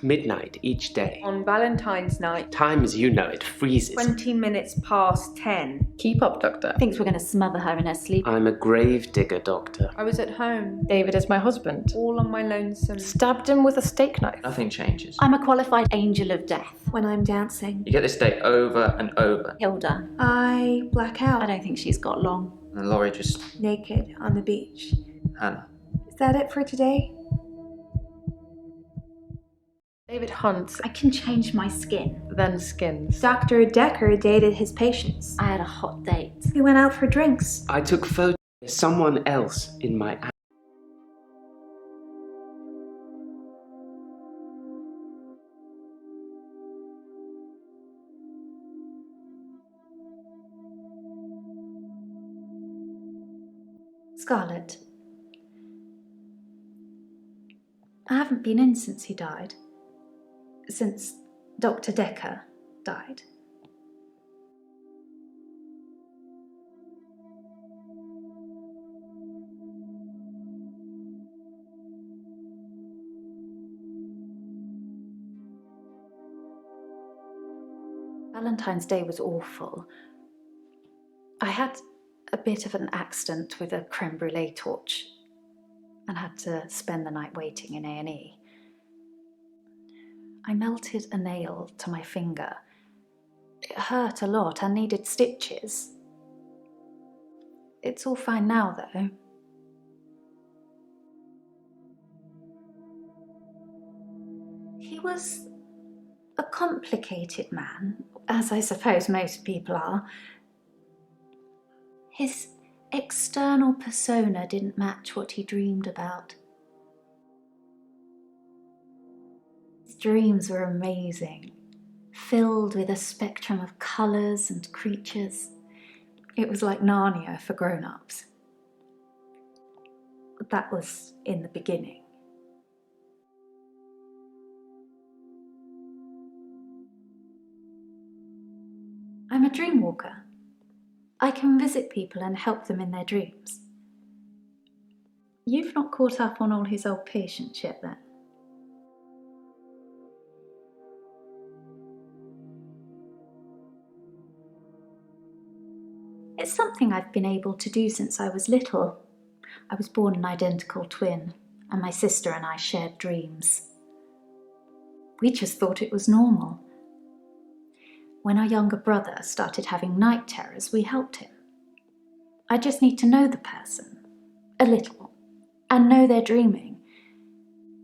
midnight each day. On Valentine's night, Time as you know it freezes. 20 minutes past 10. Keep up, Doctor. Thinks we're going to smother her in her sleep. I'm a gravedigger, Doctor. I was at home, David is my husband. all on my lonesome. Stabbed him with a steak knife. Nothing changes. I'm a qualified angel of death. When I'm dancing, You get this day over and over. Hilda. I black out. I don't think she's got long. And Laurie just... Naked on the beach. Hannah. Is that it for today? David hunts, I can change my skin. then skins. Doctor Dekker dated his patients. I had a hot date. We went out for drinks. I took photos of someone else in my act. Scarlett. I haven't been in since he died. Since Doctor Dekker died. Valentine's Day was awful. I had a bit of an accident with a creme brulee torch and had to spend the night waiting in A&E. I melted a nail to my finger. It hurt a lot and needed stitches. It's all fine now, though. He was a complicated man, as I suppose most people are. His external persona didn't match what he dreamed about. His dreams were amazing, filled with a spectrum of colours and creatures. It was like Narnia for grown-ups. That was in the beginning. I'm a dreamwalker. I can visit people and help them in their dreams. You've not caught up on all his old patients yet, then? It's something I've been able to do since I was little. I was born an identical twin, and my sister and I shared dreams. We just thought it was normal. When our younger brother started having night terrors, we helped him. I just need to know the person, a little, and know they're dreaming.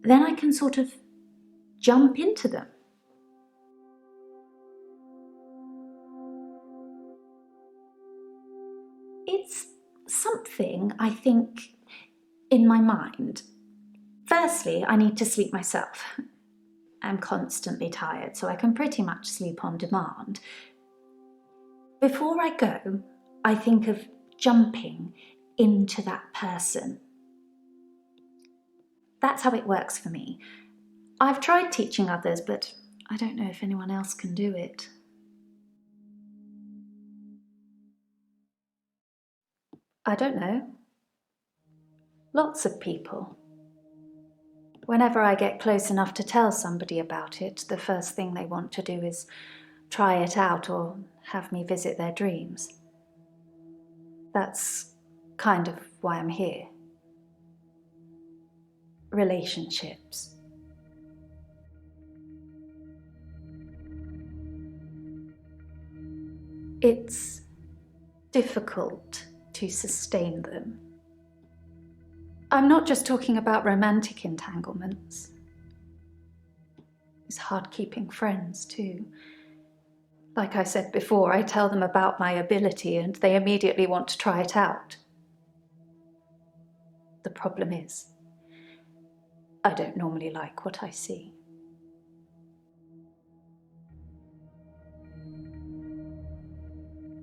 Then I can sort of jump into them. It's something, I think, in my mind. Firstly, I need to sleep myself. I'm constantly tired, so I can pretty much sleep on demand. Before I go, I think of jumping into that person. That's how it works for me. I've tried teaching others, but I don't know if anyone else can do it. I don't know. Lots of people. Whenever I get close enough to tell somebody about it, the first thing they want to do is try it out or have me visit their dreams. That's kind of why I'm here. Relationships. It's difficult to sustain them. I'm not just talking about romantic entanglements. It's hard keeping friends too. Like I said before, I tell them about my ability and they immediately want to try it out. The problem is, I don't normally like what I see.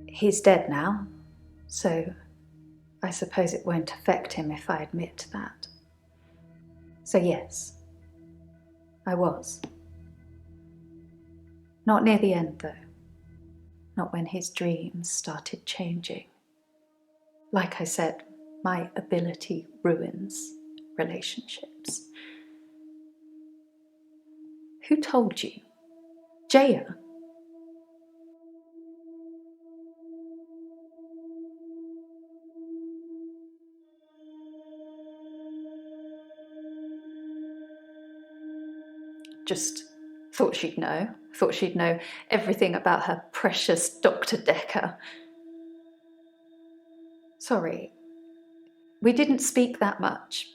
He's dead now, so I suppose it won't affect him if I admit that. So yes, I was. Not near the end though. Not when his dreams started changing. Like I said, my ability ruins relationships. Who told you? Jaya? Just thought she'd know. Thought she'd know everything about her precious Dr. Dekker. Sorry, we didn't speak that much.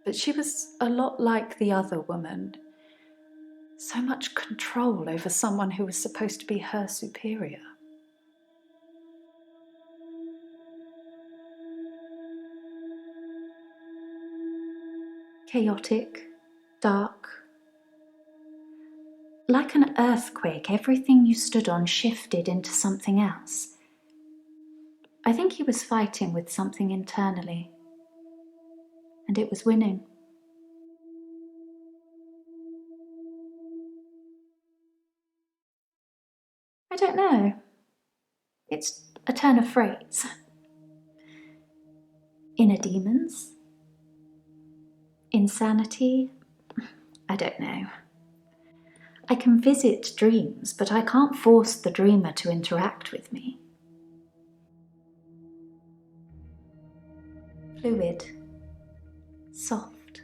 But she was a lot like the other woman. So much control over someone who was supposed to be her superior. Chaotic, dark. Like an earthquake, everything you stood on shifted into something else. I think he was fighting with something internally. And it was winning. I don't know. It's a turn of phrase. Inner demons? Insanity? I don't know. I can visit dreams, but I can't force the dreamer to interact with me. Fluid. Soft.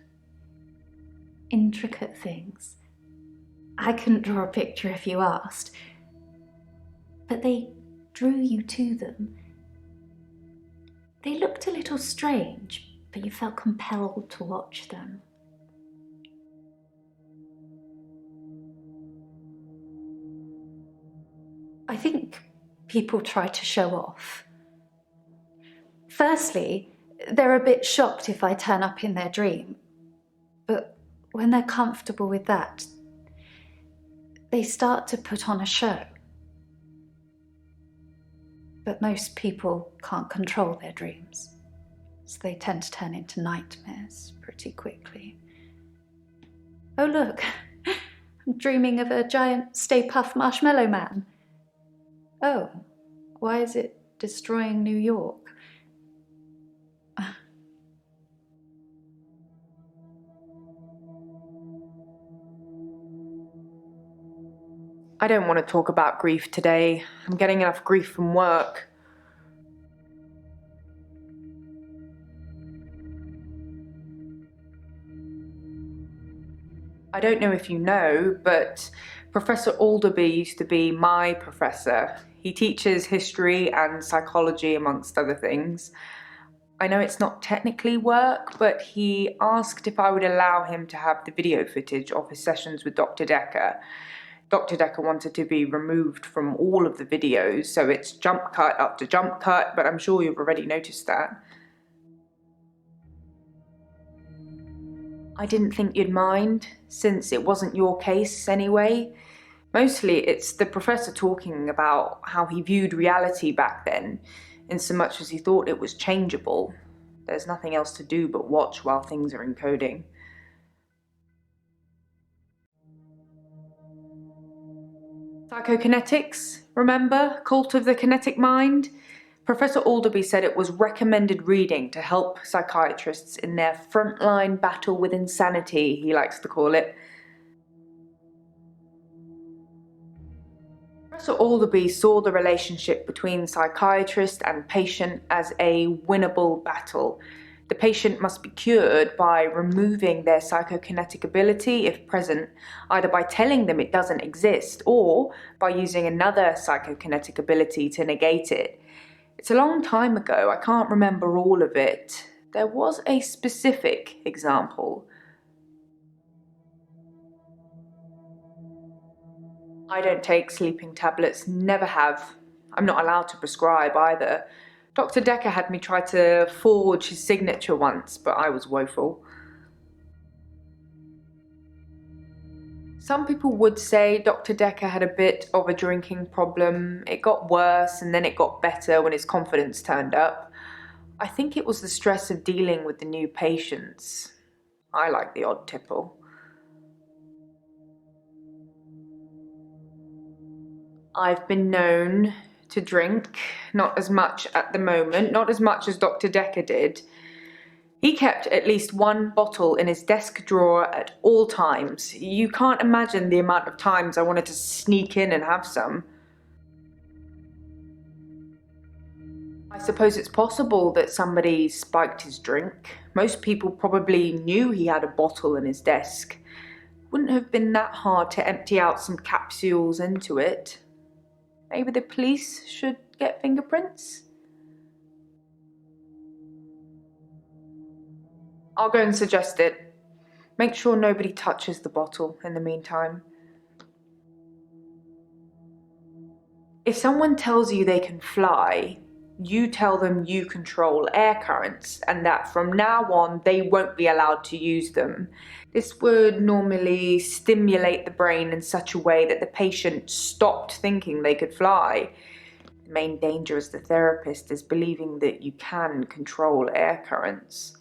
Intricate things. I couldn't draw a picture if you asked. But they drew you to them. They looked a little strange, but you felt compelled to watch them. I think people try to show off. Firstly, they're a bit shocked if I turn up in their dream. But when they're comfortable with that, they start to put on a show. But most people can't control their dreams, so they tend to turn into nightmares pretty quickly. Oh look, I'm dreaming of a giant Stay Puft Marshmallow Man. Oh, why is it destroying New York? I don't want to talk about grief today. I'm getting enough grief from work. I don't know if you know, but Professor Alderby used to be my professor. He teaches history and psychology, amongst other things. I know it's not technically work, but he asked if I would allow him to have the video footage of his sessions with Dr. Dekker. Dr. Dekker wanted to be removed from all of the videos, so it's jump cut after jump cut, but I'm sure you've already noticed that. I didn't think you'd mind, since it wasn't your case anyway. Mostly it's the professor talking about how he viewed reality back then, in so much as he thought it was changeable. There's nothing else to do but watch while things are encoding. Psychokinetics, remember? Cult of the Kinetic Mind? Professor Alderby said it was recommended reading to help psychiatrists in their frontline battle with insanity, he likes to call it. Professor Alderby saw the relationship between psychiatrist and patient as a winnable battle. The patient must be cured by removing their psychokinetic ability, if present, either by telling them it doesn't exist or by using another psychokinetic ability to negate it. It's a long time ago, I can't remember all of it. There was a specific example. I don't take sleeping tablets, never have. I'm not allowed to prescribe either. Dr. Dekker had me try to forge his signature once, but I was woeful. Some people would say Dr. Dekker had a bit of a drinking problem. It got worse and then it got better when his confidence turned up. I think it was the stress of dealing with the new patients. I like the odd tipple. I've been known to drink, not as much at the moment, not as much as Dr. Dekker did. He kept at least one bottle in his desk drawer at all times. You can't imagine the amount of times I wanted to sneak in and have some. I suppose it's possible that somebody spiked his drink. Most people probably knew he had a bottle in his desk. Wouldn't have been that hard to empty out some capsules into it. Maybe the police should get fingerprints? I'll go and suggest it. Make sure nobody touches the bottle in the meantime. If someone tells you they can fly, you tell them you control air currents and that from now on they won't be allowed to use them. This would normally stimulate the brain in such a way that the patient stopped thinking they could fly. The main danger as the therapist is believing that you can control air currents.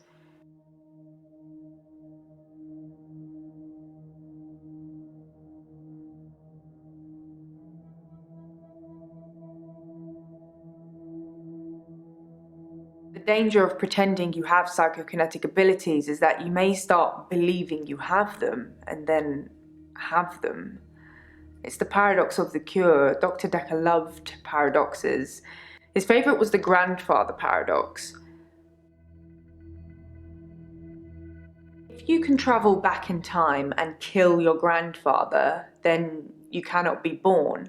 The danger of pretending you have psychokinetic abilities is that you may start believing you have them and then have them. It's the paradox of the cure. Dr. Dekker loved paradoxes. His favourite was the grandfather paradox. If you can travel back in time and kill your grandfather, then you cannot be born.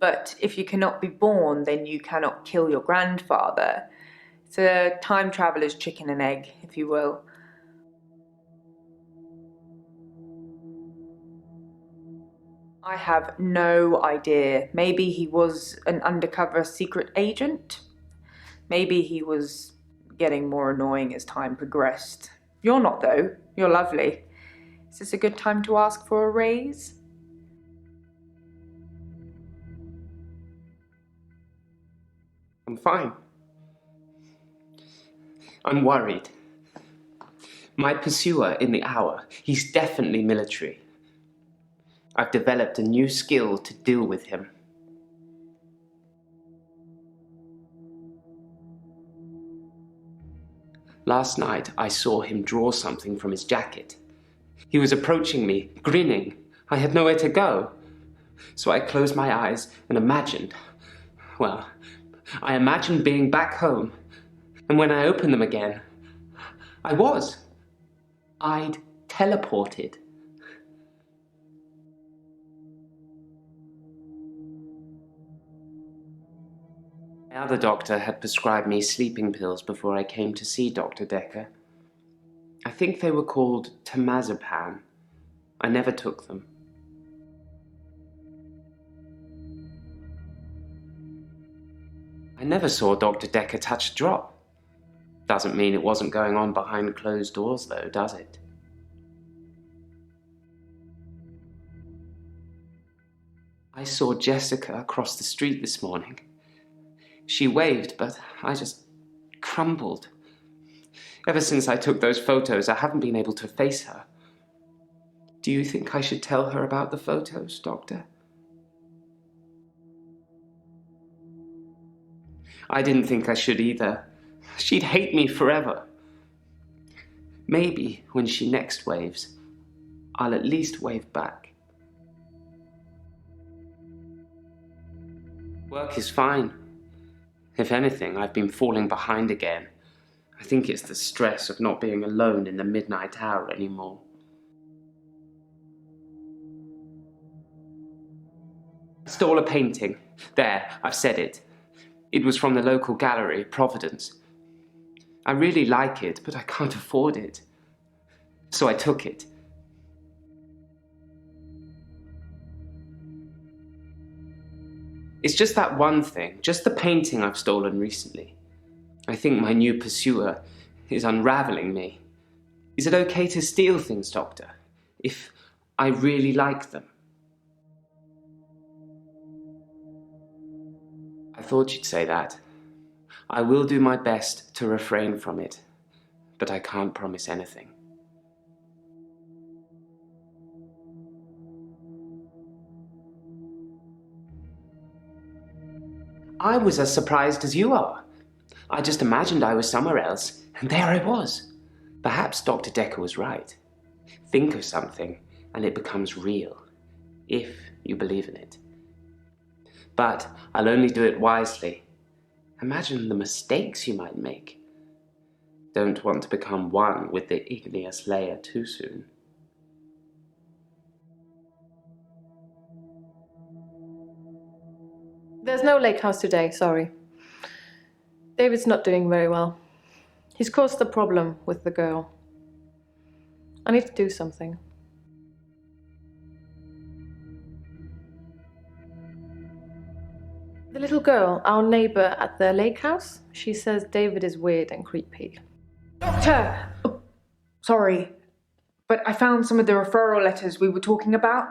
But if you cannot be born, then you cannot kill your grandfather. It's a time traveler's chicken and egg, if you will. I have no idea. Maybe he was an undercover secret agent. Maybe he was getting more annoying as time progressed. You're not, though. You're lovely. Is this a good time to ask for a raise? I'm fine. I'm worried. My pursuer in the hour, he's definitely military. I've developed a new skill to deal with him. Last night, I saw him draw something from his jacket. He was approaching me, grinning. I had nowhere to go. So I closed my eyes and imagined being back home. And when I opened them again, I'd teleported. My other doctor had prescribed me sleeping pills before I came to see Dr. Dekker. I think they were called temazepam. I never took them. I never saw Dr. Dekker touch a drop. Doesn't mean it wasn't going on behind closed doors, though, does it? I saw Jessica across the street this morning. She waved, but I just crumbled. Ever since I took those photos, I haven't been able to face her. Do you think I should tell her about the photos, Doctor? I didn't think I should either. She'd hate me forever. Maybe when she next waves, I'll at least wave back. Work is fine. If anything, I've been falling behind again. I think it's the stress of not being alone in the midnight hour anymore. I stole a painting. There, I've said it. It was from the local gallery, Providence. I really like it, but I can't afford it. So I took it. It's just that one thing, just the painting I've stolen recently. I think my new pursuer is unraveling me. Is it okay to steal things, Doctor, if I really like them? I thought you'd say that. I will do my best to refrain from it, but I can't promise anything. I was as surprised as you are. I just imagined I was somewhere else, and there I was. Perhaps Dr. Dekker was right. Think of something and it becomes real, if you believe in it. But I'll only do it wisely. Imagine the mistakes you might make. Don't want to become one with the igneous layer too soon. There's no lake house today, sorry. David's not doing very well. He's caused a problem with the girl. I need to do something. The little girl, our neighbor at the lake house, she says David is weird and creepy. Doctor! Oh, sorry, but I found some of the referral letters we were talking about.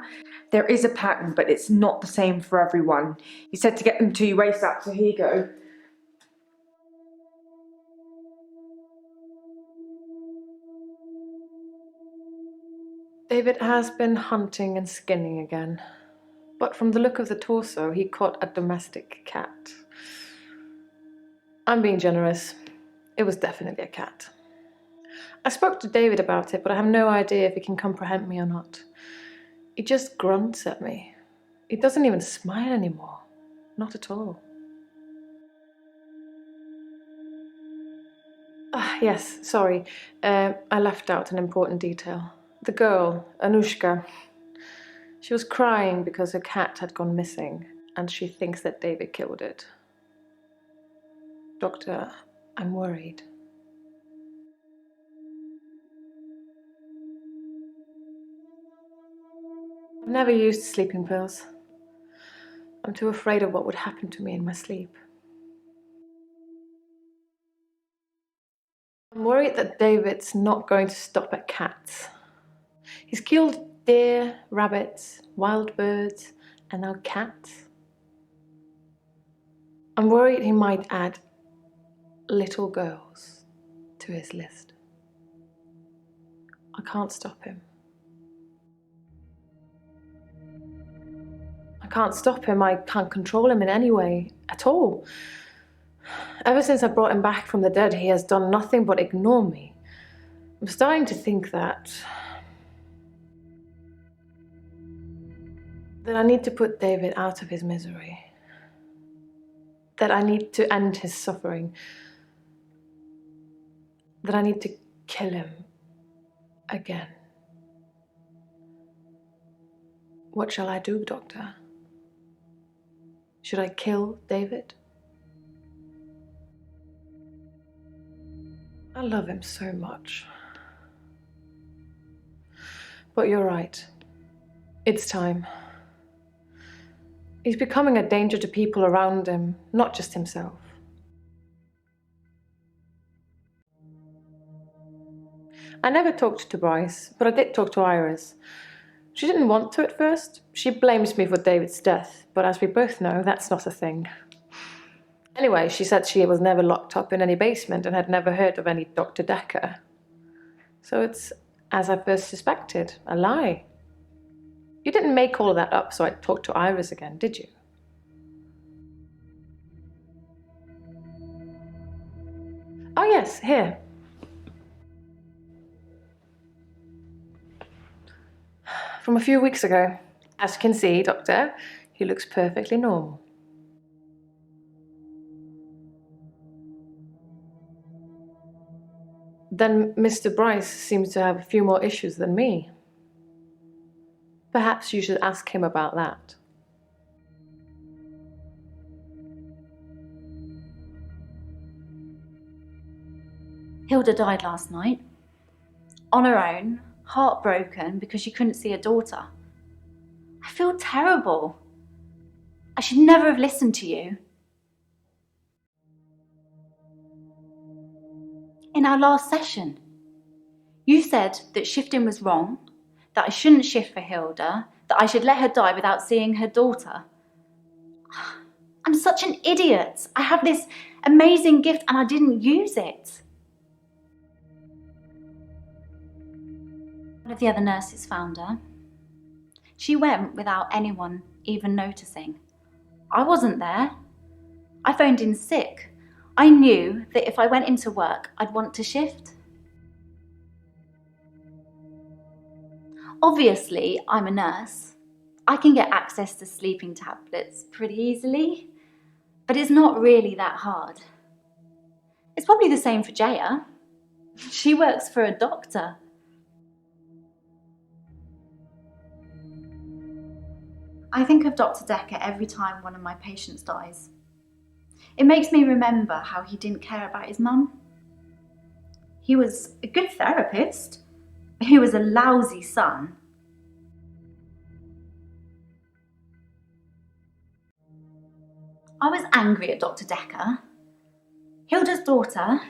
There is a pattern, but it's not the same for everyone. He said to get them to you ASAP, so here you go. David has been hunting and skinning again. But from the look of the torso, he caught a domestic cat. I'm being generous. It was definitely a cat. I spoke to David about it, but I have no idea if he can comprehend me or not. He just grunts at me. He doesn't even smile anymore. Not at all. Yes, sorry. I left out an important detail. The girl, Anushka, she was crying because her cat had gone missing, and she thinks that David killed it. Doctor, I'm worried. I've never used sleeping pills. I'm too afraid of what would happen to me in my sleep. I'm worried that David's not going to stop at cats. He's killed deer, rabbits, wild birds, and now cats. I'm worried he might add little girls to his list. I can't stop him. I can't stop him. I can't control him in any way at all. Ever since I brought him back from the dead, he has done nothing but ignore me. I'm starting to think that I need to put David out of his misery. That I need to end his suffering. That I need to kill him again. What shall I do, Doctor? Should I kill David? I love him so much. But you're right. It's time. He's becoming a danger to people around him, not just himself. I never talked to Bryce, but I did talk to Iris. She didn't want to at first. She blames me for David's death, but as we both know, that's not a thing. Anyway, she said she was never locked up in any basement and had never heard of any Doctor Dekker. So it's, as I first suspected, a lie. You didn't make all of that up so I'd talk to Iris again, did you? Oh yes, here. From a few weeks ago. As you can see, Doctor, he looks perfectly normal. Then Mr. Bryce seems to have a few more issues than me. Perhaps you should ask him about that. Hilda died last night. On her own, heartbroken because she couldn't see her daughter. I feel terrible. I should never have listened to you. In our last session, you said that shifting was wrong, that I shouldn't shift for Hilda, that I should let her die without seeing her daughter. I'm such an idiot. I have this amazing gift and I didn't use it. One of the other nurses found her. She went without anyone even noticing. I wasn't there. I phoned in sick. I knew that if I went into work, I'd want to shift. Obviously, I'm a nurse. I can get access to sleeping tablets pretty easily, but it's not really that hard. It's probably the same for Jaya. She works for a doctor. I think of Dr. Dekker every time one of my patients dies. It makes me remember how he didn't care about his mum. He was a good therapist. He was a lousy son. I was angry at Dr. Dekker. Hilda's daughter,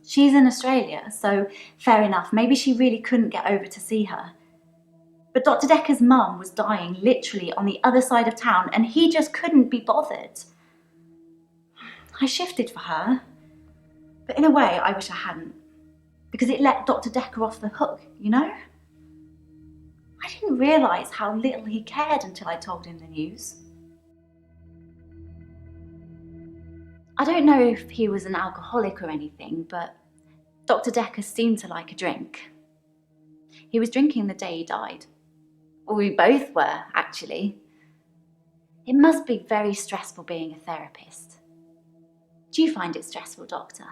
she's in Australia, so fair enough, maybe she really couldn't get over to see her. But Dr. Dekker's mum was dying literally on the other side of town and he just couldn't be bothered. I shifted for her, but in a way I wish I hadn't, because it let Dr. Dekker off the hook, you know? I didn't realise how little he cared until I told him the news. I don't know if he was an alcoholic or anything, but Dr. Dekker seemed to like a drink. He was drinking the day he died. Well, we both were, actually. It must be very stressful being a therapist. Do you find it stressful, Doctor?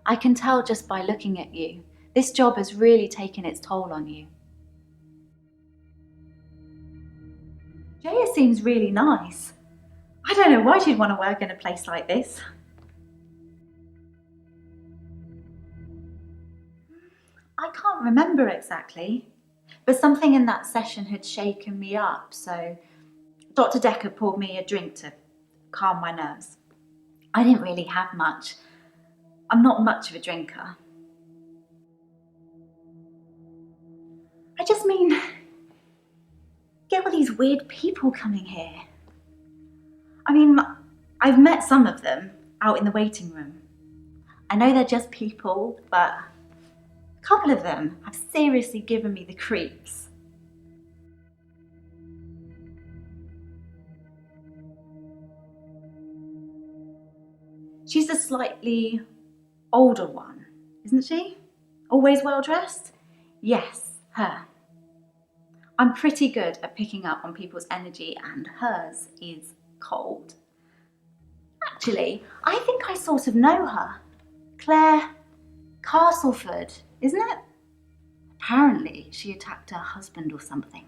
I can tell just by looking at you. This job has really taken its toll on you. Jaya seems really nice. I don't know why she'd want to work in a place like this. I can't remember exactly, but something in that session had shaken me up, so Dr. Dekker poured me a drink to calm my nerves. I didn't really have much. I'm not much of a drinker. I just mean, get all these weird people coming here. I mean, I've met some of them out in the waiting room. I know they're just people, but a couple of them have seriously given me the creeps. She's a slightly older one, isn't she? Always well dressed? Yes, her. I'm pretty good at picking up on people's energy, and hers is cold. Actually, I think I sort of know her. Claire Castleford, isn't it? Apparently, she attacked her husband or something.